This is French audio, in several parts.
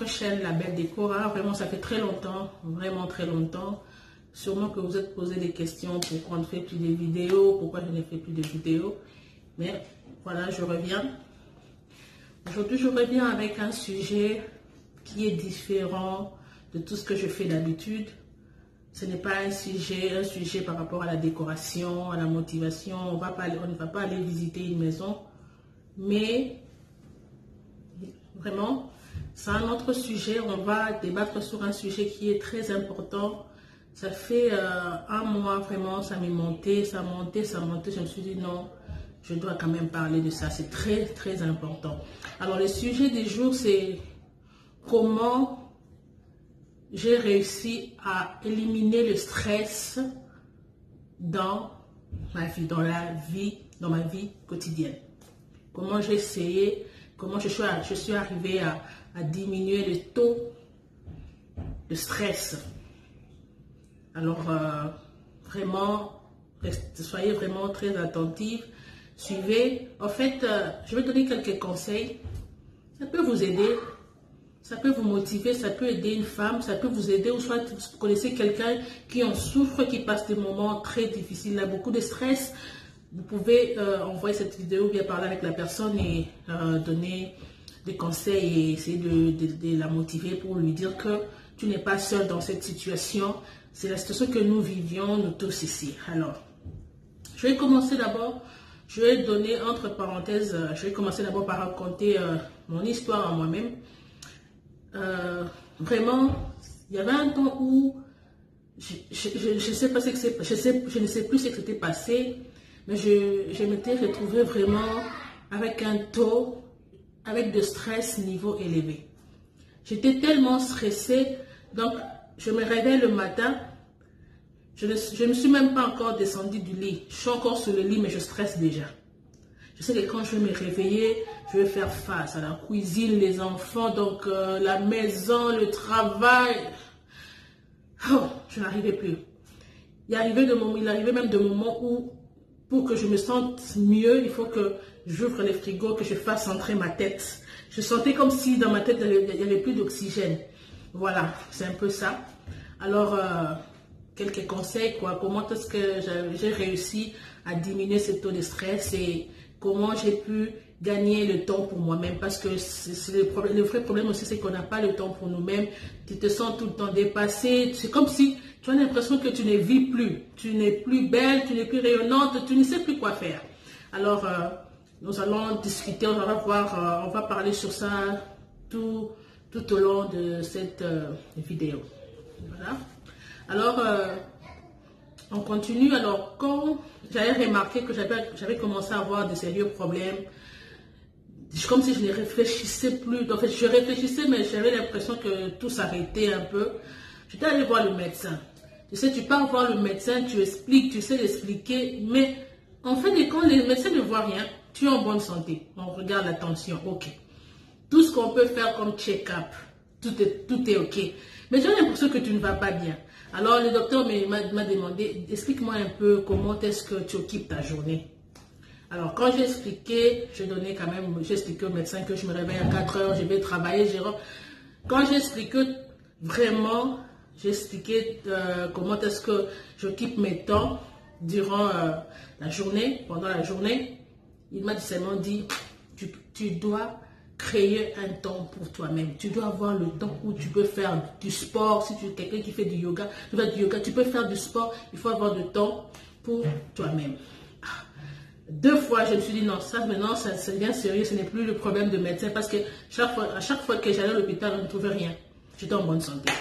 votre chaîne La Belle Décora. Vraiment, ça fait très longtemps, vraiment très longtemps. Sûrement que vous êtes posé des questions, pourquoi on ne fait plus de vidéos, pourquoi je ne fais plus de vidéos. Mais voilà, je reviens. Aujourd'hui, je reviens avec un sujet qui est différent de tout ce que je fais d'habitude. Ce n'est pas un sujet par rapport à la décoration, à la motivation. On ne va pas aller visiter une maison. Mais vraiment, c'est un autre sujet. On va débattre sur un sujet qui est très important. Ça fait un mois, vraiment, ça m'est monté, ça montait. Je me suis dit non, je dois quand même parler de ça. C'est très, très important. Alors, le sujet du jour, c'est comment j'ai réussi à éliminer le stress dans ma vie quotidienne. Comment j'ai essayé, comment je suis arrivée à diminuer le taux de stress. Alors, vraiment, soyez vraiment très attentifs. Suivez. En fait, je vais donner quelques conseils. Ça peut vous aider. Ça peut vous motiver, ça peut aider une femme, ça peut vous aider, ou soit vous connaissez quelqu'un qui en souffre, qui passe des moments très difficiles, il a beaucoup de stress. Vous pouvez envoyer cette vidéo, bien parler avec la personne et donner des conseils et essayer de la motiver pour lui dire que tu n'es pas seul dans cette situation. C'est la situation que nous vivions, nous tous ici. Alors, je vais commencer d'abord, je vais donner entre parenthèses, je vais commencer d'abord par raconter mon histoire à moi-même. Vraiment, il y avait un temps où je ne sais plus ce qui s'était passé, mais je m'étais retrouvée vraiment avec un taux, avec de stress niveau élevé. J'étais tellement stressée, donc je me réveille le matin, je ne suis même pas encore descendue du lit, je suis encore sur le lit, mais je stresse déjà. Je sais que quand je vais me réveiller, je vais faire face à la cuisine, les enfants, donc la maison, le travail. Oh, je n'arrivais plus. Il arrivait même des moments où, pour que je me sente mieux, il faut que j'ouvre les frigos, que je fasse entrer ma tête. Je sentais comme si dans ma tête, il n'y avait plus d'oxygène. Voilà, c'est un peu ça. Alors, quelques conseils, quoi. Comment est-ce que j'ai réussi à diminuer ce taux de stress et comment j'ai pu gagner le temps pour moi-même, parce que le vrai problème aussi, c'est qu'on n'a pas le temps pour nous-mêmes. Tu te sens tout le temps dépassé. C'est comme si tu as l'impression que tu ne vis plus. Tu n'es plus belle, tu n'es plus rayonnante, tu ne sais plus quoi faire. Alors, nous allons discuter, on va parler sur ça tout au long de cette vidéo. Voilà. Alors, on continue. Alors, quand j'avais remarqué que j'avais commencé à avoir de sérieux problèmes, comme si je ne réfléchissais plus. En fait, je réfléchissais, mais j'avais l'impression que tout s'arrêtait un peu. J'étais allée voir le médecin. Tu sais, tu pars voir le médecin, tu expliques, tu sais l'expliquer, mais en fait, quand le médecin ne voit rien, tu es en bonne santé. On regarde la tension, ok. Tout ce qu'on peut faire comme check-up, tout est ok. Mais j'ai l'impression que tu ne vas pas bien. Alors, le docteur m'a demandé, explique-moi un peu comment est-ce que tu occupes ta journée. Alors, quand j'ai expliqué, j'ai expliqué au médecin que je me réveille à 4 heures, je vais travailler. Quand j'ai expliqué vraiment, j'ai expliqué comment est-ce que j'occupe mes temps durant la journée, pendant la journée, il m'a seulement dit, tu dois créer un temps pour toi-même. Tu dois avoir le temps où tu peux faire du sport. Si tu es quelqu'un qui fait du yoga, tu peux faire du sport. Il faut avoir du temps pour toi-même. 2 fois, je me suis dit non, ça maintenant, ça devient sérieux. Ce n'est plus le problème de médecin parce que à chaque fois que j'allais à l'hôpital, on ne trouvait rien. J'étais en bonne santé.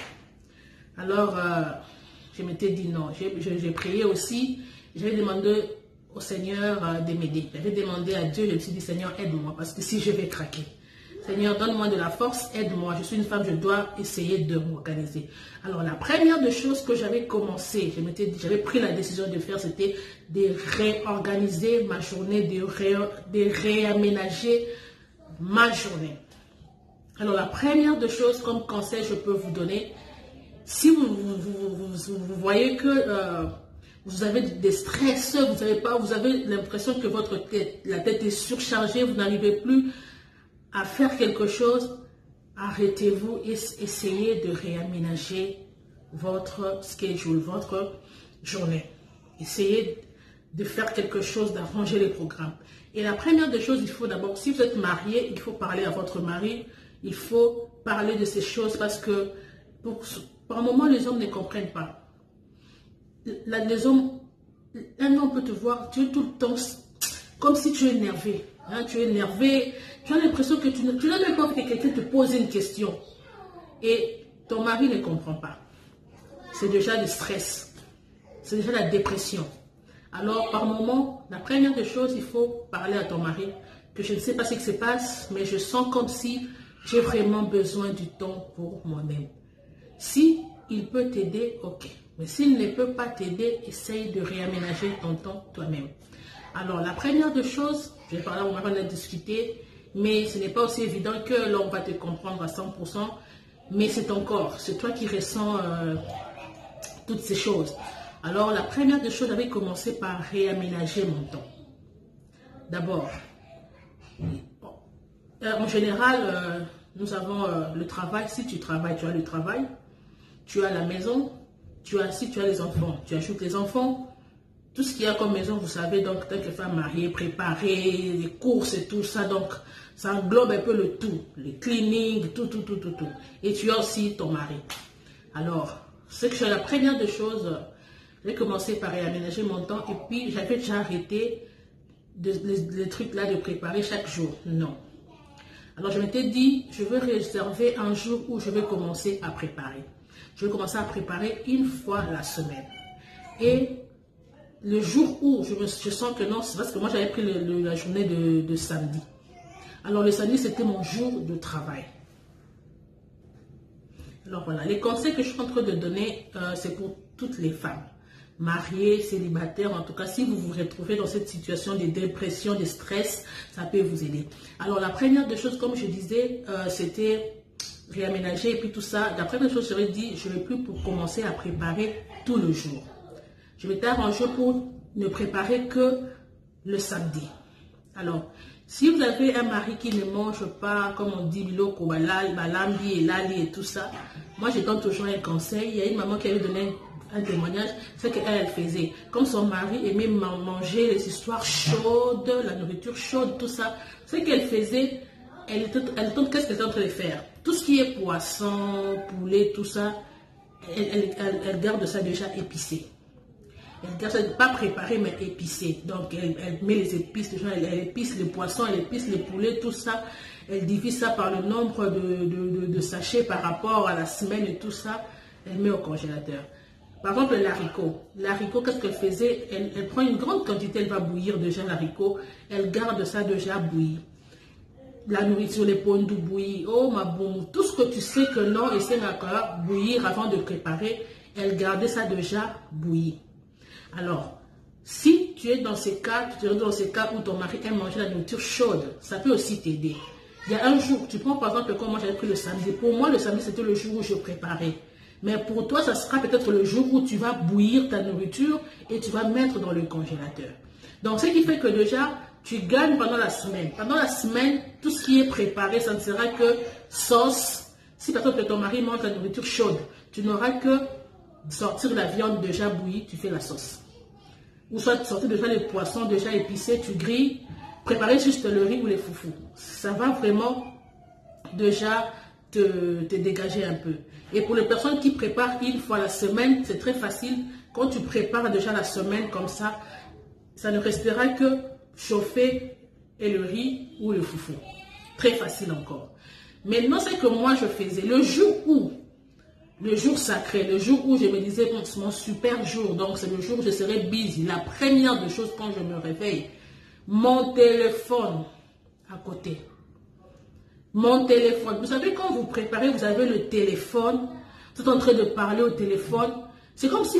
Alors, je m'étais dit non. J'ai prié aussi. J'avais demandé au Seigneur de m'aider. J'avais demandé à Dieu. Je me suis dit, Seigneur, aide-moi parce que si je vais craquer. Seigneur, donne-moi de la force, aide-moi. Je suis une femme, je dois essayer de m'organiser. Alors, la première des choses que j'avais commencé, j'avais pris la décision de faire, c'était de réorganiser ma journée, de réaménager ma journée. Alors, la première des choses comme conseil je peux vous donner, si vous voyez que vous avez des stress, vous avez l'impression que la tête est surchargée, vous n'arrivez plus à faire quelque chose, arrêtez-vous et essayez de réaménager votre schedule, votre journée. Essayez de faire quelque chose, d'arranger les programmes. Et la première des choses, il faut d'abord, si vous êtes marié, il faut parler à votre mari, il faut parler de ces choses parce que par moment, les hommes ne comprennent pas. Les hommes, un homme peut te voir, tu es tout le temps comme si tu es énervé. Hein, tu es énervé, tu as l'impression que tu n'as même pas envie que quelqu'un te pose une question. Et ton mari ne comprend pas. C'est déjà le stress. C'est déjà la dépression. Alors, par moment, la première des choses, il faut parler à ton mari, que je ne sais pas ce qui se passe, mais je sens comme si j'ai vraiment besoin du temps pour moi-même. Si il peut t'aider, ok. Mais s'il ne peut pas t'aider, essaye de réaménager ton temps toi-même. Alors, la première des choses, je vais parler à mon mari, on a discuté, mais ce n'est pas aussi évident que l'homme va te comprendre à 100%, mais c'est ton corps, c'est toi qui ressens toutes ces choses. Alors, la première des choses, j'avais commencé par réaménager mon temps. D'abord, en général, nous avons le travail. Si tu travailles, tu as le travail. Tu as la maison. Si tu as les enfants, tu ajoutes les enfants. Tout ce qu'il y a comme maison, vous savez, donc, tant que femme mariée, préparée, les courses et tout ça, donc, ça englobe un peu le tout. Les cleaning, tout. Et tu as aussi ton mari. Alors, c'est que la première des choses, j'ai commencé par réaménager mon temps et puis j'avais déjà arrêté les trucs là de préparer chaque jour. Non. Alors je m'étais dit, je veux réserver un jour où je vais commencer à préparer. Je vais commencer à préparer une fois la semaine. Et le jour où je sens que non, c'est parce que moi j'avais pris la journée de samedi. Alors le samedi c'était mon jour de travail. Alors voilà, les conseils que je suis en train de donner, c'est pour toutes les femmes. Mariées, célibataires, en tout cas, si vous vous retrouvez dans cette situation de dépression, de stress, ça peut vous aider. Alors, la première des choses, comme je disais, c'était réaménager et puis tout ça. La première chose, j'aurais dit, je ne vais plus pour commencer à préparer tout le jour. Je m'étais arrangé pour ne préparer que le samedi. Alors, si vous avez un mari qui ne mange pas, comme on dit, biloko, balambi et lali et tout ça, moi, je donne toujours un conseil. Il y a une maman qui avait donné un témoignage, c'est qu'elle faisait. Comme son mari aimait manger les histoires chaudes, la nourriture chaude, tout ça, ce qu'elle faisait, qu'est-ce qu'elle est en train de faire? Tout ce qui est poisson, poulet, tout ça, elle garde ça déjà épicé. Elle garde ça pas préparé, mais épicé. Donc, elle met les épices, elle épice le poisson, elle épice le poulet, tout ça. Elle divise ça par le nombre de sachets par rapport à la semaine et tout ça. Elle met au congélateur. Par exemple, l'haricot. L'haricot, qu'est-ce qu'elle faisait? Elle prend une grande quantité, elle va bouillir déjà l'haricot. Elle garde ça déjà bouilli. La nourriture, les pondous bouillis. Oh, ma boum. Tout ce que tu sais que non, et c'est encore bouillir avant de préparer. Elle gardait ça déjà bouilli. Alors, si tu es dans ces cas, où ton mari aime manger la nourriture chaude, ça peut aussi t'aider. Il y a un jour, tu prends par exemple comme moi j'avais pris le samedi. Pour moi, le samedi, c'était le jour où je préparais. Mais pour toi, ça sera peut-être le jour où tu vas bouillir ta nourriture et tu vas mettre dans le congélateur. Donc, ce qui fait que déjà, tu gagnes pendant la semaine. Pendant la semaine, tout ce qui est préparé, ça ne sera que sauce. Si par exemple ton mari mange la nourriture chaude, tu n'auras que sortir la viande déjà bouillie, tu fais la sauce. Ou soit sortir déjà les poissons déjà épicés, tu grilles, préparer juste le riz ou les foufous. Ça va vraiment déjà te dégager un peu. Et pour les personnes qui préparent une fois la semaine, c'est très facile. Quand tu prépares déjà la semaine comme ça, ça ne restera que chauffer et le riz ou le foufou. Très facile encore. Maintenant, c'est que moi je faisais le jour sacré, le jour où je me disais, bon, c'est mon super jour, donc c'est le jour où je serai busy. La première des choses quand je me réveille, mon téléphone à côté. Mon téléphone. Vous savez, quand vous préparez, vous avez le téléphone, vous êtes en train de parler au téléphone. C'est comme si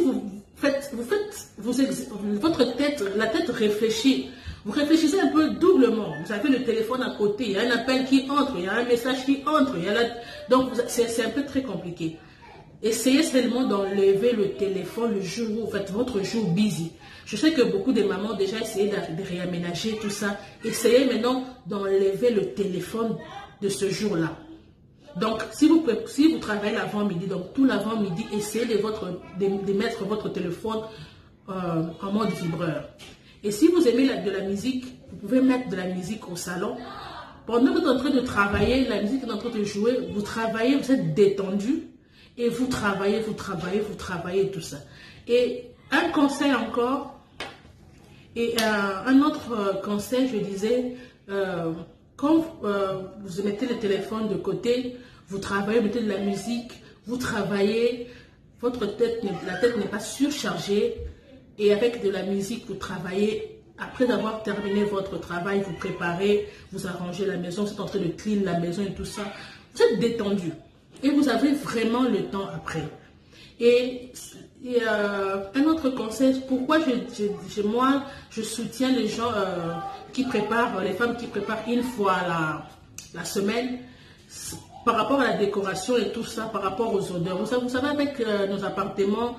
votre tête, la tête réfléchit. Vous réfléchissez un peu doublement. Vous avez le téléphone à côté, il y a un appel qui entre, il y a un message qui entre. Donc, c'est un peu très compliqué. Essayez seulement d'enlever le téléphone le jour où vous faites votre jour busy. Je sais que beaucoup de mamans ont déjà essayé de réaménager tout ça. Essayez maintenant d'enlever le téléphone de ce jour-là. Donc, si vous travaillez l'avant-midi, donc tout l'avant-midi, essayez de mettre votre téléphone en mode vibreur. Et si vous aimez de la musique, vous pouvez mettre de la musique au salon. Pendant que vous êtes en train de travailler, la musique est en train de jouer, vous travaillez, vous êtes détendu et vous travaillez, tout ça. Et un conseil encore, et un autre conseil, je disais, quand vous mettez le téléphone de côté, vous travaillez, vous mettez de la musique, vous travaillez, la tête n'est pas surchargée, et avec de la musique, vous travaillez. Après avoir terminé votre travail, vous préparez, vous arrangez la maison, vous êtes en train de clean la maison et tout ça. Vous êtes détendu. Et vous avez vraiment le temps après. Et un autre conseil, pourquoi moi, je soutiens les gens qui préparent, les femmes qui préparent une fois la semaine, par rapport à la décoration et tout ça, par rapport aux odeurs. Vous savez, avec nos appartements,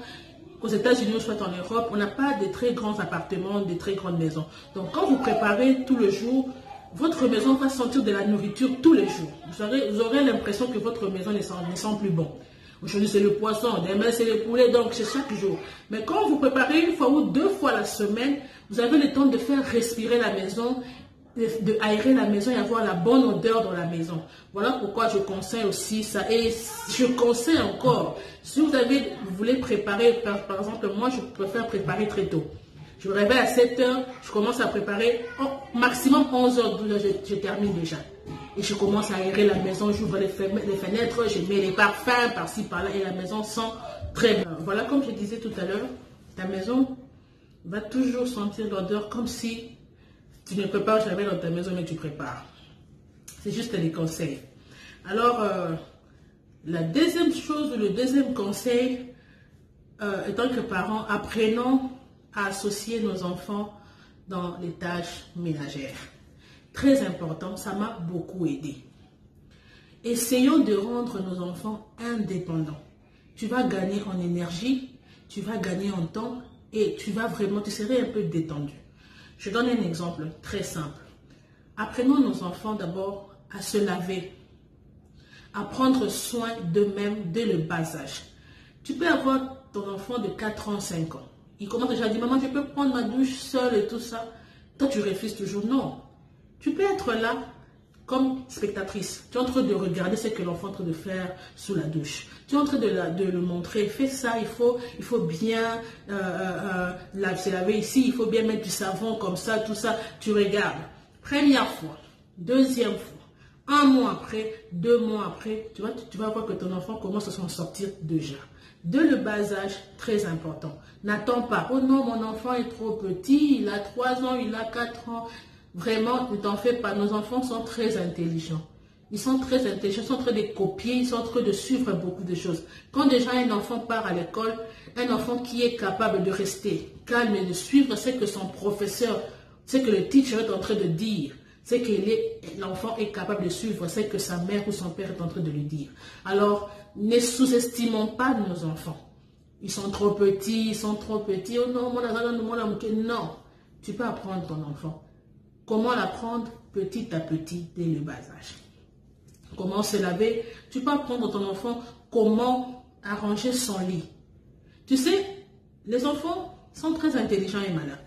aux États-Unis ou soit en Europe, on n'a pas de très grands appartements, de très grandes maisons. Donc, quand vous préparez tout le jour, votre maison va sentir de la nourriture tous les jours. Vous aurez l'impression que votre maison ne sent plus bon. Aujourd'hui, c'est le poisson, demain, c'est le poulet, donc c'est chaque jour. Mais quand vous préparez une fois ou deux fois la semaine, vous avez le temps de faire respirer la maison, de aérer la maison et avoir la bonne odeur dans la maison. Voilà pourquoi je conseille aussi ça. Et je conseille encore, si vous voulez préparer, par exemple, moi je préfère préparer très tôt. Je me réveille à 7 h, je commence à préparer, maximum 11 h, 12 h, je termine déjà. Et je commence à aérer la maison, j'ouvre les fenêtres, je mets les parfums par-ci, par-là, et la maison sent très bien. Voilà, comme je disais tout à l'heure, ta maison va toujours sentir l'odeur comme si tu ne prépares jamais dans ta maison, mais tu prépares. C'est juste des conseils. Alors, la deuxième chose, le deuxième conseil, étant que parents, apprenons à associer nos enfants dans les tâches ménagères. Très important, ça m'a beaucoup aidé. Essayons de rendre nos enfants indépendants. Tu vas gagner en énergie, tu vas gagner en temps et tu serais un peu détendu. Je donne un exemple très simple. Apprenons nos enfants d'abord à se laver, à prendre soin d'eux-mêmes dès le bas âge. Tu peux avoir ton enfant de 4 ans, 5 ans. Il commence déjà à dire, maman, je peux prendre ma douche seule et tout ça. Toi, tu refuses toujours. Non. Tu peux être là comme spectatrice. Tu es en train de regarder ce que l'enfant est en train de faire sous la douche. Tu es en train de le montrer. Fais ça, il faut bien se laver ici. Il faut bien mettre du savon comme ça, tout ça. Tu regardes. Première fois, deuxième fois, 1 mois après, 2 mois après, tu vas voir que ton enfant commence à s'en sortir déjà. Dès le bas âge, très important. N'attends pas. Oh non, mon enfant est trop petit. Il a 3 ans, il a 4 ans. Vraiment, ne t'en fais pas. Nos enfants sont très intelligents. Ils sont très intelligents, ils sont en train de copier, ils sont en train de suivre beaucoup de choses. Quand déjà un enfant part à l'école, un enfant qui est capable de rester calme et de suivre ce que son professeur, ce que le teacher est en train de dire, c'est que l'enfant est capable de suivre ce que sa mère ou son père est en train de lui dire. Alors, ne sous-estimons pas nos enfants. Ils sont trop petits, Oh non, non, tu peux apprendre ton enfant. Comment l'apprendre? Petit à petit, dès le bas âge. Comment se laver? Tu peux apprendre ton enfant comment arranger son lit. Tu sais, les enfants sont très intelligents et malins.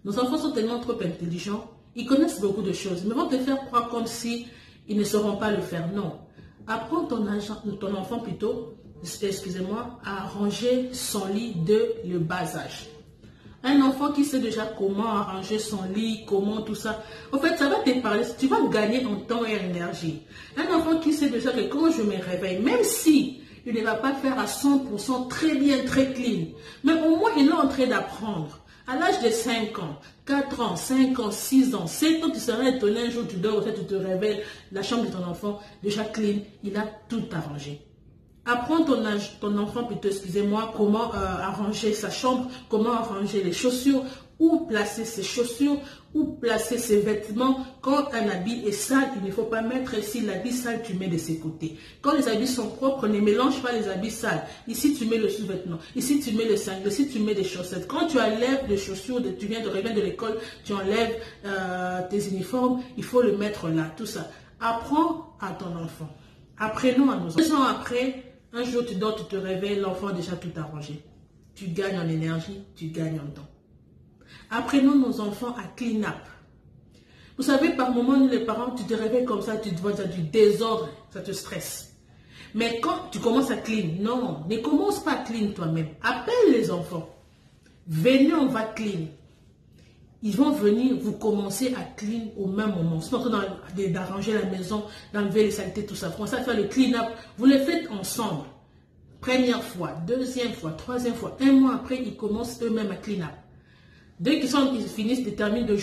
Nos enfants sont tellement trop intelligents, ils connaissent beaucoup de choses, mais vont te faire croire comme si ils ne sauront pas le faire. Non. Apprends ton enfant plutôt, à arranger son lit dès le bas âge. Un enfant qui sait déjà comment arranger son lit, comment tout ça. En fait, ça va te parler, tu vas gagner en temps et en énergie. Un enfant qui sait déjà que quand je me réveille, même si il ne va pas faire à 100% très bien, très clean, mais au moins il est en train d'apprendre. À l'âge de 5 ans, 4 ans, 5 ans, 6 ans, 7 ans, tu seras étonné un jour, tu dors, tu te réveilles, la chambre de ton enfant, déjà clean, il a tout arrangé. Apprends ton enfant plutôt, comment arranger sa chambre, comment arranger les chaussures, où placer ses chaussures, où placer ses vêtements. Quand un habit est sale, il ne faut pas mettre ici l'habit sale, tu mets de ses côtés. Quand les habits sont propres, ne mélange pas les habits sales. Ici, tu mets le sous-vêtement. Ici, tu mets le cingle. Ici, tu mets des chaussettes. Quand tu enlèves les chaussures, tu viens de revenir de l'école, tu enlèves tes uniformes, il faut le mettre là, tout ça. Apprends à ton enfant Apprenons à nos enfants. 2 ans après, un jour tu dors, tu te réveilles, l'enfant a déjà tout arrangé. Tu gagnes en énergie, tu gagnes en temps. Apprenons nos enfants à clean up. Vous savez, par moments, nous les parents, tu te réveilles comme ça, tu te vois, tu as du désordre, ça te stresse. Mais quand tu commences à clean, non, ne commence pas à clean toi-même. Appelle les enfants. Venez, on va clean. Ils vont venir, vous commencer à clean au même moment. C'est en train d'arranger la maison, d'enlever les saletés, tout ça. Vous commencez à faire le clean up. Vous les faites ensemble. Première fois, deuxième fois, troisième fois. 1 mois après, ils commencent eux-mêmes à clean up. Dès qu'ils finissent, ils terminent de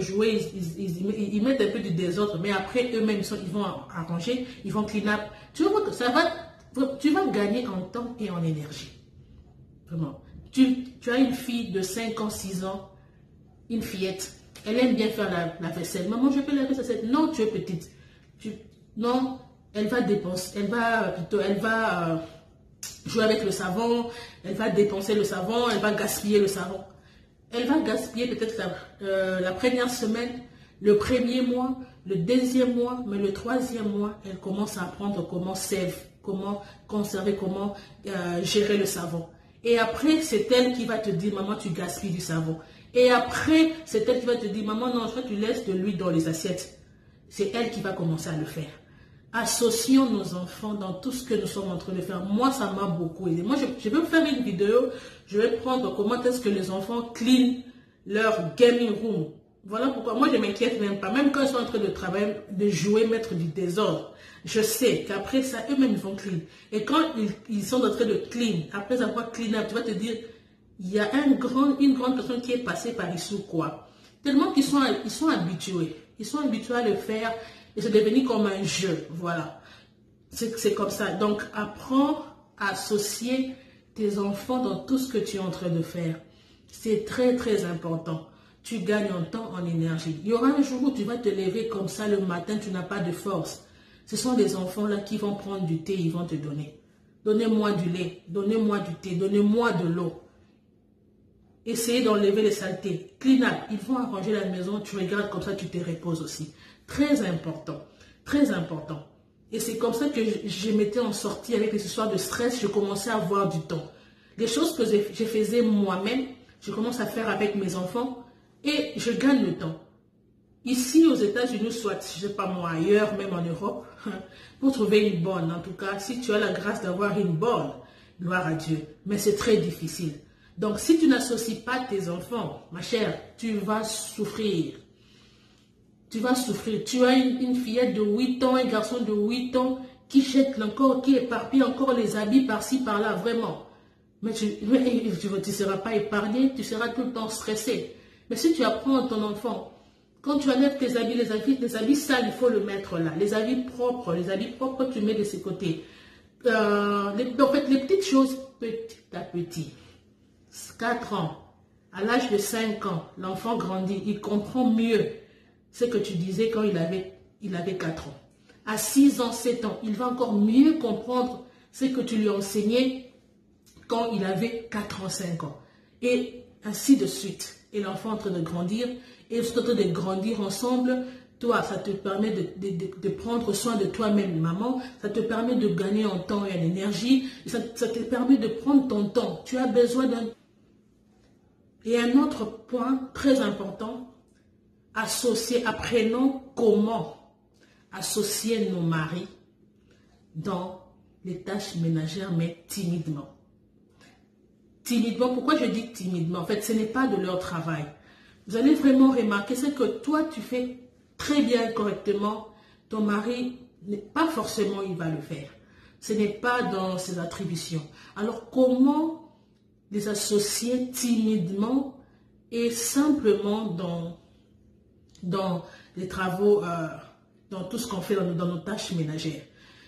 jouer, ils mettent un peu du désordre, mais après eux-mêmes, ils vont arranger, ils vont clean up. Tu vas voir que tu vas gagner en temps et en énergie. Vraiment. Tu as une fille de 5 ans, 6 ans, une fillette, elle aime bien faire la vaisselle. Maman, je peux la vaisselle. Non, tu es petite. Non, elle va dépenser, elle va jouer avec le savon, elle va dépenser le savon, elle va gaspiller le savon. Elle va gaspiller peut-être la première semaine, le premier mois, le deuxième mois, mais le troisième mois, elle commence à apprendre comment save, comment conserver, comment gérer le savon. Et après, c'est elle qui va te dire, maman, tu gaspilles du savon. Et après, c'est elle qui va te dire, maman, non, tu laisses de l'huile dans les assiettes. C'est elle qui va commencer à le faire. Associons nos enfants dans tout ce que nous sommes en train de faire. Moi, ça m'a beaucoup aidé. Moi, je vais faire une vidéo. Je vais prendre comment est-ce que les enfants clean leur gaming room. Voilà pourquoi moi, je ne m'inquiète même pas. Même quand ils sont en train de travailler, de jouer, mettre du désordre, je sais qu'après ça, eux-mêmes, ils vont clean. Et quand ils sont en train de clean, après avoir clean up, tu vas te dire, il y a une grande personne qui est passée par ici ou quoi. Tellement qu'ils sont habitués. Ils sont habitués à le faire. Et c'est devenu comme un jeu, voilà. C'est comme ça. Donc, apprends à associer tes enfants dans tout ce que tu es en train de faire. C'est très, très important. Tu gagnes en temps, en énergie. Il y aura un jour où tu vas te lever comme ça le matin, tu n'as pas de force. Ce sont des enfants là qui vont prendre du thé, ils vont te donner. Donnez-moi du lait, donnez-moi du thé, donnez-moi de l'eau. Essayez d'enlever les saletés. Clean up. Ils vont arranger la maison, tu regardes comme ça, tu te reposes aussi. Très important. Très important. Et c'est comme ça que je m'étais en sortie avec les histoires de stress. Je commençais à avoir du temps. Les choses que je faisais moi-même, je commence à faire avec mes enfants et je gagne le temps. Ici aux États-Unis, soit, je ne sais pas moi, ailleurs, même en Europe, pour trouver une bonne, en tout cas, si tu as la grâce d'avoir une bonne, gloire à Dieu. Mais c'est très difficile. Donc, si tu n'associes pas tes enfants, ma chère, tu vas souffrir. Tu vas souffrir. Tu as une fillette de 8 ans, un garçon de 8 ans qui jette encore, qui éparpille encore les habits par-ci, par-là, vraiment. Mais tu ne seras pas épargné, tu seras tout le temps stressé. Mais si tu apprends à ton enfant, quand tu enlèves tes habits, les habits sales, il faut le mettre là. Les habits propres, tu mets de ces côtés. En fait, les petites choses, petit à petit. 4 ans, à l'âge de 5 ans, l'enfant grandit, il comprend mieux ce que tu disais quand il avait 4 ans. À 6 ans, 7 ans, il va encore mieux comprendre ce que tu lui enseignais quand il avait 4 ans, 5 ans. Et ainsi de suite. Et l'enfant est en train de grandir, et vous êtes en train de grandir ensemble. Toi, ça te permet de prendre soin de toi-même, maman. Ça te permet de gagner en temps et en énergie. Et ça te permet de prendre ton temps. Tu as besoin d'un... Et un autre point très important, apprenons comment associer nos maris dans les tâches ménagères, mais timidement. Timidement, pourquoi je dis timidement? En fait, ce n'est pas de leur travail. Vous allez vraiment remarquer, c'est que toi, tu fais très bien, correctement. Ton mari, pas forcément, il va le faire. Ce n'est pas dans ses attributions. Alors, comment les associer timidement et simplement dans les travaux, dans tout ce qu'on fait dans nos tâches ménagères?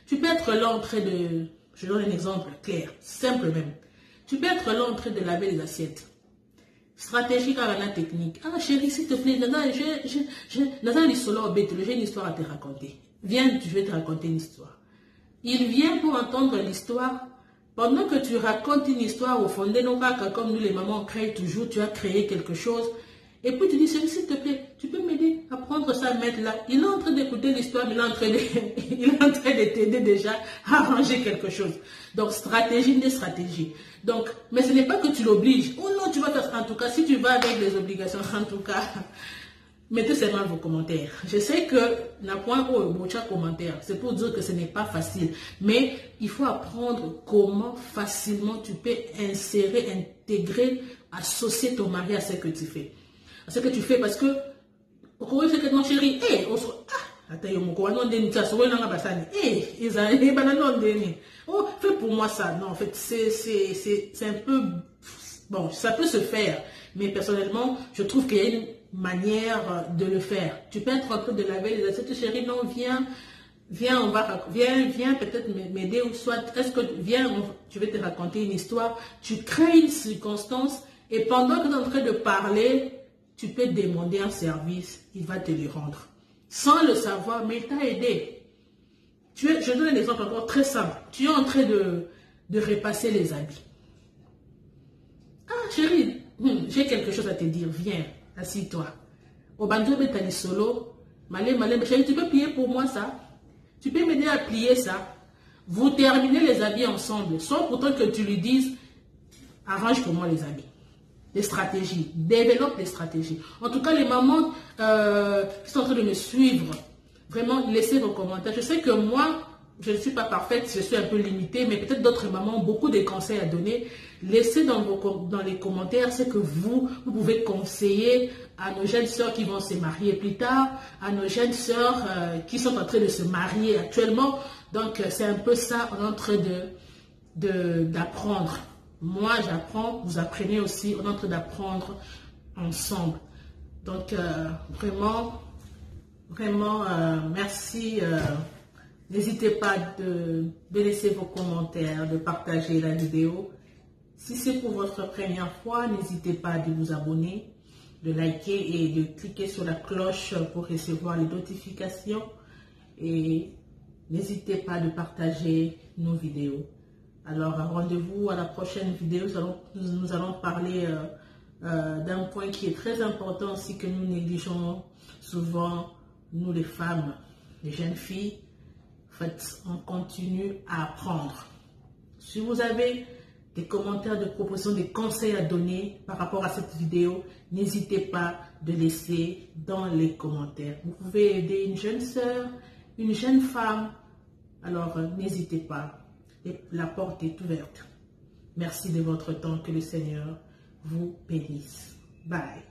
Tu peux être là en train de... Je donne un exemple clair, simple même. Tu peux être là en train de laver les assiettes. Stratégique à la technique. Ah chérie, s'il te plaît, j'ai une histoire à te raconter. Viens, je vais te raconter une histoire. Il vient pour entendre l'histoire. Pendant que tu racontes une histoire au fond, non pas comme nous les mamans créent toujours, tu as créé quelque chose. Et puis tu dis, chérie, s'il te plaît, tu peux m'aider à prendre ça, mettre là. Il est en train d'écouter l'histoire, mais il est en train de t'aider déjà à arranger quelque chose. Donc, stratégie des stratégies. Donc, mais ce n'est pas que tu l'obliges. Oh non, tu vas faire ça. En tout cas, si tu vas avec des obligations, en tout cas, mettez seulement vos commentaires. Je sais que n'a point au commentaire. C'est pour dire que ce n'est pas facile. Mais il faut apprendre comment facilement tu peux insérer, intégrer, associer ton mari à ce que tu fais. À ce que tu fais, parce que oui, c'est que mon chéri, oh, fais pour moi ça. Non, en fait, c'est un peu, bon, ça peut se faire, mais personnellement, je trouve qu'il y a une manière de le faire. Tu peux être en train de laver les assiettes, chérie, non, viens, viens peut-être m'aider, ou soit, je vais te raconter une histoire. Tu crées une circonstance, et pendant que tu es en train de parler, tu peux demander un service, il va te le rendre. Sans le savoir, mais il t'a aidé. Je donne un exemple encore très simple. Tu es en train de repasser les habits. Ah, chérie, j'ai quelque chose à te dire. Viens, assis-toi. Au bandeau, tu as solo. Malé, chérie, tu peux plier pour moi ça? Tu peux m'aider à plier ça? Vous terminez les habits ensemble, sans pourtant que tu lui dises, arrange pour moi les habits. Des stratégies, développe des stratégies. En tout cas, les mamans qui sont en train de me suivre, vraiment, laissez vos commentaires. Je sais que moi, je ne suis pas parfaite, je suis un peu limitée, mais peut-être d'autres mamans ont beaucoup de conseils à donner. Laissez dans les commentaires ce que vous pouvez conseiller à nos jeunes sœurs qui vont se marier plus tard, à nos jeunes sœurs qui sont en train de se marier actuellement. Donc, c'est un peu ça, on est en train d'apprendre. Moi, j'apprends, vous apprenez aussi, on est en train d'apprendre ensemble. Donc, vraiment, merci. N'hésitez pas de laisser vos commentaires, de partager la vidéo. Si c'est pour votre première fois, n'hésitez pas de vous abonner, de liker et de cliquer sur la cloche pour recevoir les notifications. Et n'hésitez pas de partager nos vidéos. Alors, rendez-vous à la prochaine vidéo. Nous allons parler d'un point qui est très important aussi, que nous négligeons souvent, nous les femmes, les jeunes filles. En fait, on continue à apprendre. Si vous avez des commentaires, des propositions, des conseils à donner par rapport à cette vidéo, n'hésitez pas de laisser dans les commentaires. Vous pouvez aider une jeune sœur, une jeune femme. Alors, n'hésitez pas. La porte est ouverte. Merci de votre temps. Que le Seigneur vous bénisse. Bye.